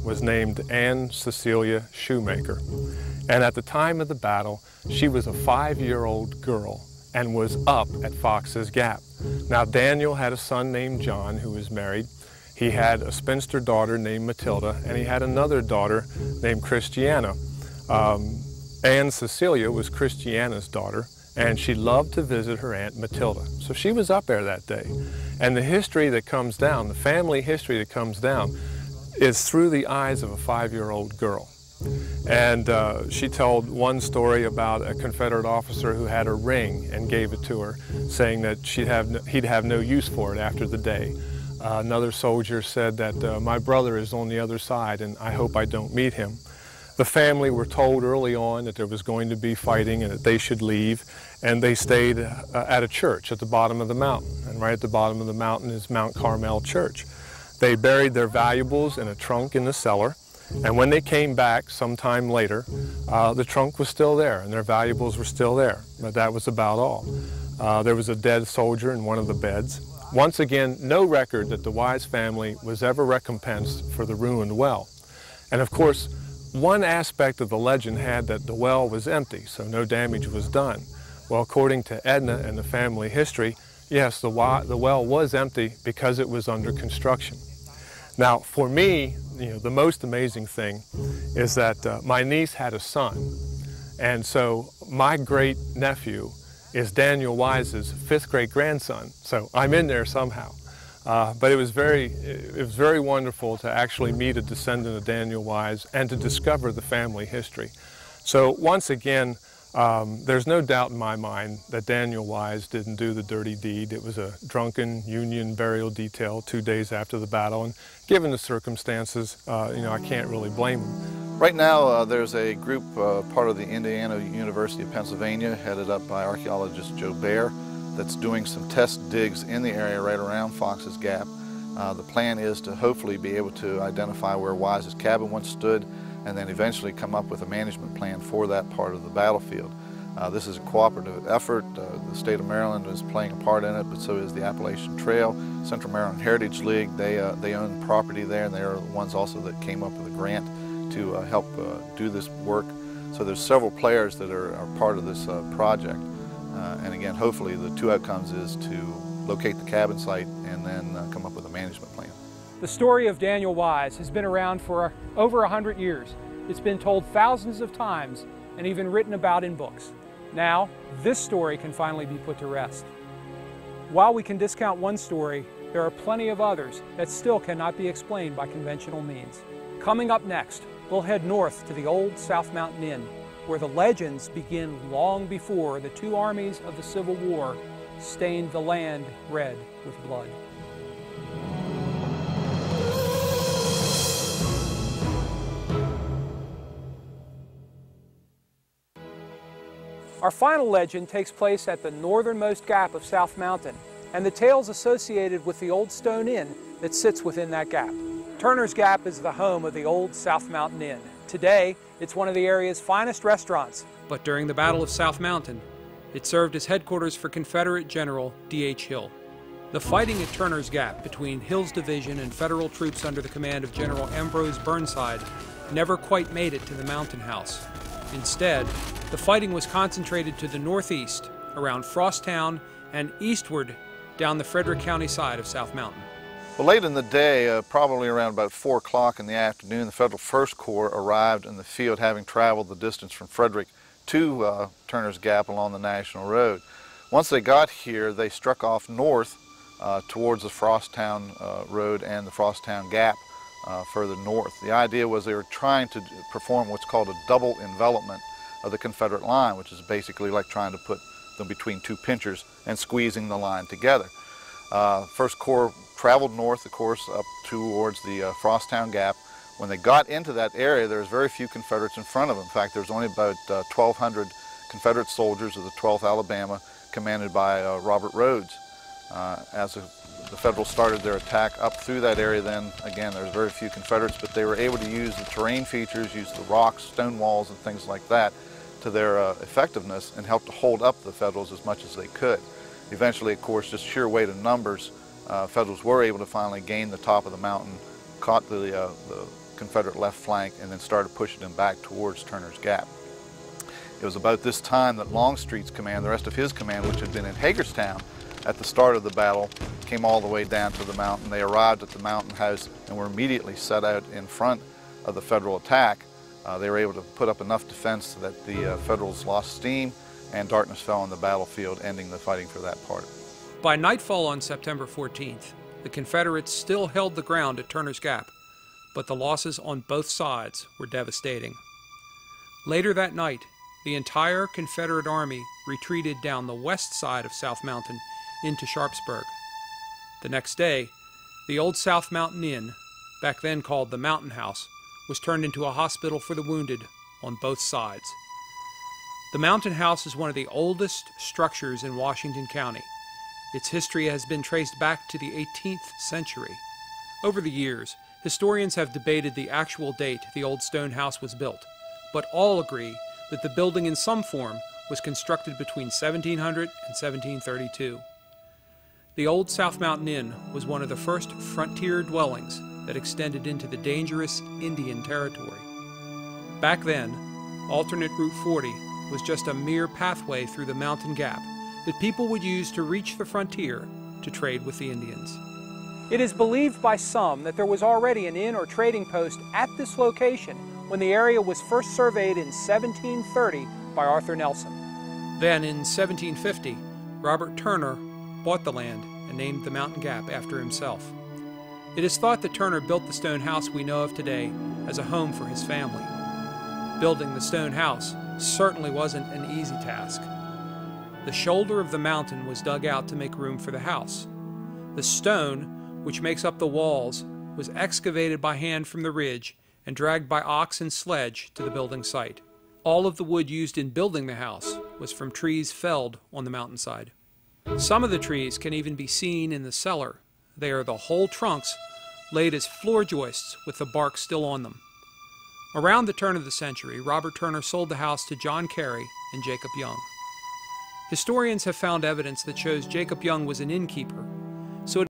was named Anne Cecilia Shoemaker. And at the time of the battle, she was a 5-year-old girl and was up at Fox's Gap. Now, Daniel had a son named John who was married. He had a spinster daughter named Matilda, and he had another daughter named Christiana. Anne Cecilia was Christiana's daughter, and she loved to visit her Aunt Matilda. So she was up there that day. And the history that comes down, the family history that comes down, is through the eyes of a 5-year-old girl. And she told one story about a Confederate officer who had a ring and gave it to her, saying that he'd have no use for it after the day. Another soldier said that my brother is on the other side and I hope I don't meet him. The family were told early on that there was going to be fighting and that they should leave, and they stayed at a church at the bottom of the mountain. And right at the bottom of the mountain is Mount Carmel Church. They buried their valuables in a trunk in the cellar, and when they came back sometime later, the trunk was still there and their valuables were still there, but that was about all. There was a dead soldier in one of the beds. Once again, no record that the Wise family was ever recompensed for the ruined well. And of course, one aspect of the legend had that the well was empty, so no damage was done. Well, according to Edna and the family history, yes, the well was empty because it was under construction. Now, for me, the most amazing thing is that my niece had a son, and so my great-nephew is Daniel Wise's 5th great-grandson, so I'm in there somehow. But it was very wonderful to actually meet a descendant of Daniel Wise and to discover the family history. So once again, there's no doubt in my mind that Daniel Wise didn't do the dirty deed. It was a drunken Union burial detail 2 days after the battle, and given the circumstances, I can't really blame him. Right now, there's a group part of the Indiana University of Pennsylvania, headed up by archaeologist Joe Baer, that's doing some test digs in the area right around Fox's Gap. The plan is to hopefully be able to identify where Wise's cabin once stood, and then eventually come up with a management plan for that part of the battlefield. This is a cooperative effort. The state of Maryland is playing a part in it, but so is the Appalachian Trail. Central Maryland Heritage League, they own property there, and they are the ones also that came up with a grant to help do this work. So there's several players that are part of this project. And again, hopefully the two outcomes is to locate the cabin site and then come up with a management plan. The story of Daniel Wise has been around for over 100 years. It's been told thousands of times and even written about in books. Now, this story can finally be put to rest. While we can discount one story, there are plenty of others that still cannot be explained by conventional means. Coming up next, we'll head north to the old South Mountain Inn, where the legends begin long before the two armies of the Civil War stained the land red with blood. Our final legend takes place at the northernmost gap of South Mountain, and the tales associated with the old stone inn that sits within that gap. Turner's Gap is the home of the old South Mountain Inn. Today, it's one of the area's finest restaurants. But during the Battle of South Mountain, it served as headquarters for Confederate General D.H. Hill. The fighting at Turner's Gap between Hill's division and Federal troops under the command of General Ambrose Burnside never quite made it to the Mountain House. Instead, the fighting was concentrated to the northeast, around Frosttown, and eastward down the Frederick County side of South Mountain. Well, late in the day, probably around about 4 o'clock in the afternoon, the Federal First Corps arrived in the field, having traveled the distance from Frederick to Turner's Gap along the National Road. Once they got here, they struck off north towards the Frosttown Road and the Frosttown Gap further north. The idea was they were trying to perform what's called a double envelopment of the Confederate line, which is basically like trying to put them between two pinchers and squeezing the line together. First Corps traveled north, of course, up towards the Frosttown Gap. When they got into that area, there was very few Confederates in front of them. In fact, there was only about 1,200 Confederate soldiers of the 12th Alabama, commanded by Robert Rhodes. As the Federals started their attack up through that area, then again, there was very few Confederates, but they were able to use the terrain features, use the rocks, stone walls, and things like that to their effectiveness, and help to hold up the Federals as much as they could. Eventually, of course, just sheer weight of numbers, Federals were able to finally gain the top of the mountain, caught the Confederate left flank and then started pushing them back towards Turner's Gap. It was about this time that Longstreet's command, the rest of his command, which had been in Hagerstown at the start of the battle, came all the way down to the mountain. They arrived at the mountain house and were immediately set out in front of the Federal attack. They were able to put up enough defense so that the Federals lost steam and darkness fell on the battlefield, ending the fighting for that part. By nightfall on September 14th, the Confederates still held the ground at Turner's Gap, but the losses on both sides were devastating. Later that night, the entire Confederate Army retreated down the west side of South Mountain into Sharpsburg. The next day, the old South Mountain Inn, back then called the Mountain House, was turned into a hospital for the wounded on both sides. The Mountain House is one of the oldest structures in Washington County. Its history has been traced back to the 18th century. Over the years, historians have debated the actual date the old stone house was built, but all agree that the building in some form was constructed between 1700 and 1732. The old South Mountain Inn was one of the first frontier dwellings that extended into the dangerous Indian Territory. Back then, alternate Route 40 was just a mere pathway through the mountain gap that people would use to reach the frontier to trade with the Indians. It is believed by some that there was already an inn or trading post at this location when the area was first surveyed in 1730 by Arthur Nelson. Then in 1750, Robert Turner bought the land and named the Mountain Gap after himself. It is thought that Turner built the stone house we know of today as a home for his family. Building the stone house certainly wasn't an easy task. The shoulder of the mountain was dug out to make room for the house. The stone, which makes up the walls, was excavated by hand from the ridge and dragged by ox and sledge to the building site. All of the wood used in building the house was from trees felled on the mountainside. Some of the trees can even be seen in the cellar. They are the whole trunks laid as floor joists with the bark still on them. Around the turn of the century, Robert Turner sold the house to John Carey and Jacob Young. Historians have found evidence that shows Jacob Young was an innkeeper, so it